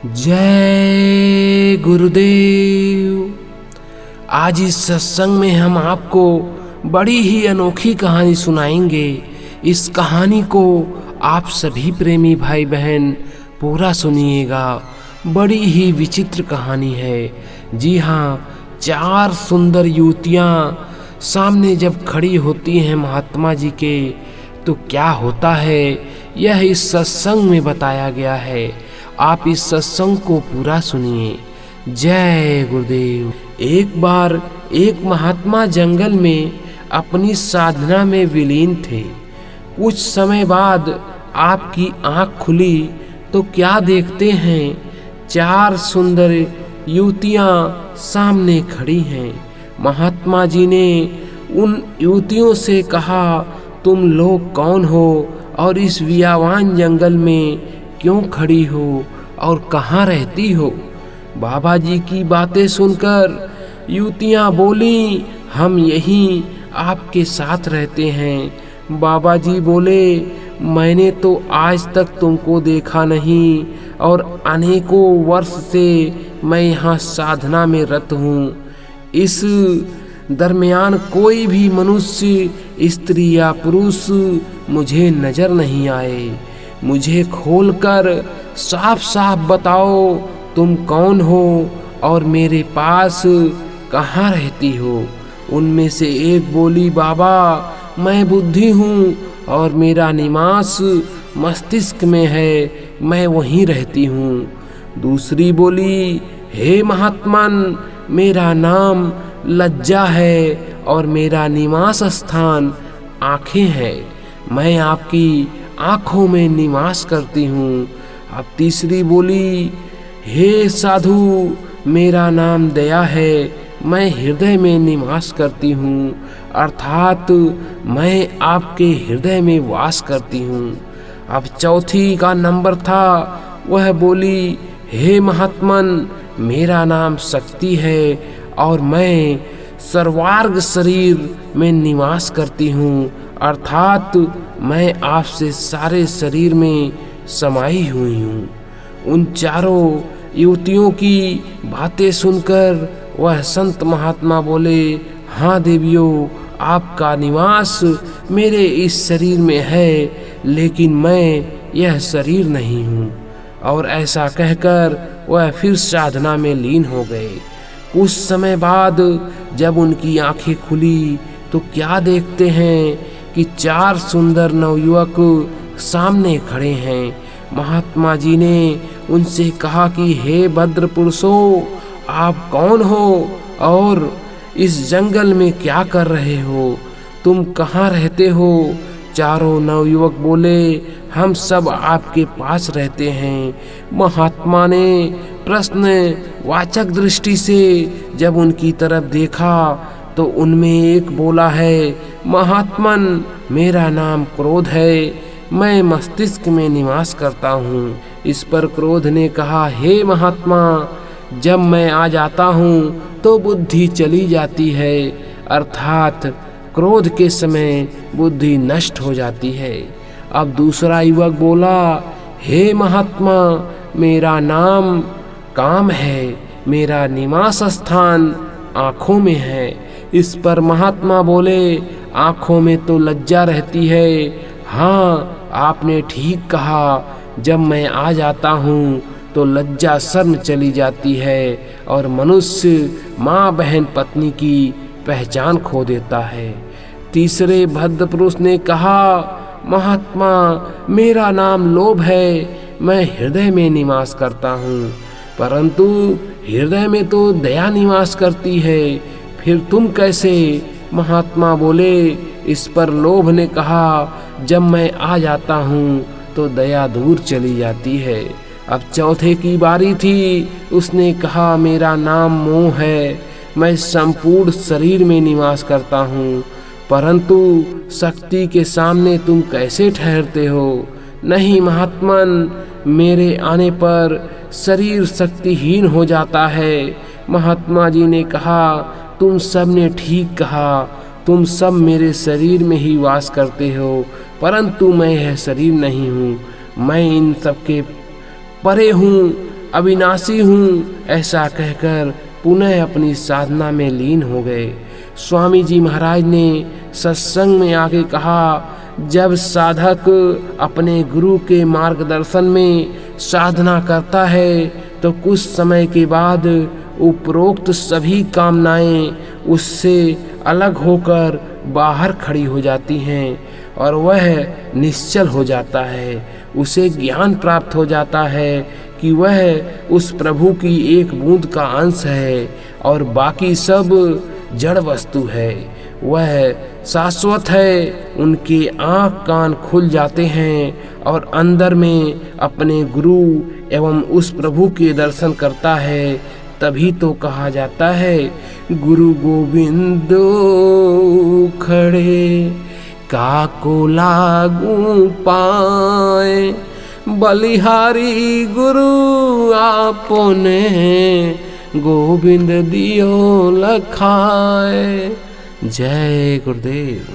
जय गुरुदेव। आज इस सत्संग में हम आपको बड़ी ही अनोखी कहानी सुनाएंगे। इस कहानी को आप सभी प्रेमी भाई बहन पूरा सुनिएगा। बड़ी ही विचित्र कहानी है। जी हाँ, 4 सुंदर युवतियाँ सामने जब खड़ी होती हैं महात्मा जी के, तो क्या होता है यह इस सत्संग में बताया गया है। आप इस सत्संग को पूरा सुनिए। जय गुरुदेव। एक बार एक महात्मा जंगल में अपनी साधना में विलीन थे। कुछ समय बाद आपकी आंख खुली तो क्या देखते हैं, 4 सुंदर युवतियां सामने खड़ी हैं। महात्मा जी ने उन युवतियों से कहा, तुम लोग कौन हो और इस वियावान जंगल में क्यों खड़ी हो और कहाँ रहती हो? बाबा जी की बातें सुनकर युवतियाँ बोली, हम यहीं आपके साथ रहते हैं। बाबा जी बोले, मैंने तो आज तक तुमको देखा नहीं और अनेकों वर्ष से मैं यहाँ साधना में रत हूँ। इस दरमियान कोई भी मनुष्य, स्त्री या पुरुष मुझे नजर नहीं आए। मुझे खोलकर साफ साफ बताओ, तुम कौन हो और मेरे पास कहाँ रहती हो? उनमें से एक बोली, बाबा मैं बुद्धि हूँ और मेरा निवास मस्तिष्क में है, मैं वहीं रहती हूँ। दूसरी बोली, हे महात्मन, मेरा नाम लज्जा है और मेरा निवास स्थान आँखें हैं, मैं आपकी आँखों में निवास करती हूँ। अब तीसरी बोली, हे साधु, मेरा नाम दया है, मैं हृदय में निवास करती हूँ, अर्थात मैं आपके हृदय में वास करती हूँ। अब चौथी का नंबर था, वह बोली, हे महात्मन, मेरा नाम शक्ति है और मैं सर्वार्ग शरीर में निवास करती हूँ, अर्थात मैं आपसे सारे शरीर में समाई हुई हूँ। उन चारों युवतियों की बातें सुनकर वह संत महात्मा बोले, हाँ देवियों, आपका निवास मेरे इस शरीर में है, लेकिन मैं यह शरीर नहीं हूँ। और ऐसा कहकर वह फिर साधना में लीन हो गए। कुछ समय बाद जब उनकी आंखें खुली तो क्या देखते हैं कि 4 सुंदर नवयुवक सामने खड़े हैं। महात्मा जी ने उनसे कहा कि हे भद्र पुरुषों, आप कौन हो और इस जंगल में क्या कर रहे हो? तुम कहाँ रहते हो? चारों नवयुवक बोले, हम सब आपके पास रहते हैं। महात्मा ने प्रश्न वाचक दृष्टि से जब उनकी तरफ देखा तो उनमें एक बोला है, महात्मन, मेरा नाम क्रोध है, मैं मस्तिष्क में निवास करता हूँ। इस पर क्रोध ने कहा, हे महात्मा, जब मैं आ जाता हूँ तो बुद्धि चली जाती है, अर्थात क्रोध के समय बुद्धि नष्ट हो जाती है। अब दूसरा युवक बोला, हे महात्मा, मेरा नाम काम है, मेरा निवास स्थान आँखों में है। इस पर महात्मा बोले, आँखों में तो लज्जा रहती है। हाँ, आपने ठीक कहा, जब मैं आ जाता हूँ तो लज्जा शर्म चली जाती है और मनुष्य माँ बहन पत्नी की पहचान खो देता है। तीसरे भद्र पुरुष ने कहा, महात्मा, मेरा नाम लोभ है, मैं हृदय में निवास करता हूँ, परंतु हृदय में तो दया निवास करती है, फिर तुम कैसे? महात्मा बोले। इस पर लोभ ने कहा, जब मैं आ जाता हूँ तो दया दूर चली जाती है। अब चौथे की बारी थी। उसने कहा, मेरा नाम मोह है, मैं संपूर्ण शरीर में निवास करता हूँ, परंतु शक्ति के सामने तुम कैसे ठहरते हो? नहीं महात्मन, मेरे आने पर शरीर शक्तिहीन हो जाता है। महात्मा जी ने कहा, तुम सब ने ठीक कहा, तुम सब मेरे शरीर में ही वास करते हो, परंतु मैं यह शरीर नहीं हूँ, मैं इन सब के परे हूँ। अविनाशी हूँ, ऐसा कहकर पुनः अपनी साधना में लीन हो गए। स्वामी जी महाराज ने सत्संग में आके कहा, जब साधक अपने गुरु के मार्गदर्शन में साधना करता है तो कुछ समय के बाद उपरोक्त सभी कामनाएं उससे अलग होकर बाहर खड़ी हो जाती हैं और वह निश्चल हो जाता है। उसे ज्ञान प्राप्त हो जाता है कि वह उस प्रभु की एक बूंद का अंश है और बाकी सब जड़ वस्तु है। वह शाश्वत है। उनके आँख कान खुल जाते हैं और अंदर में अपने गुरु एवं उस प्रभु के दर्शन करता है। तभी तो कहा जाता है, गुरु गोविंदो खड़े काको लागू पाए, बलिहारी गुरु आपने गोविंद दियो लखाए। जय गुरुदेव।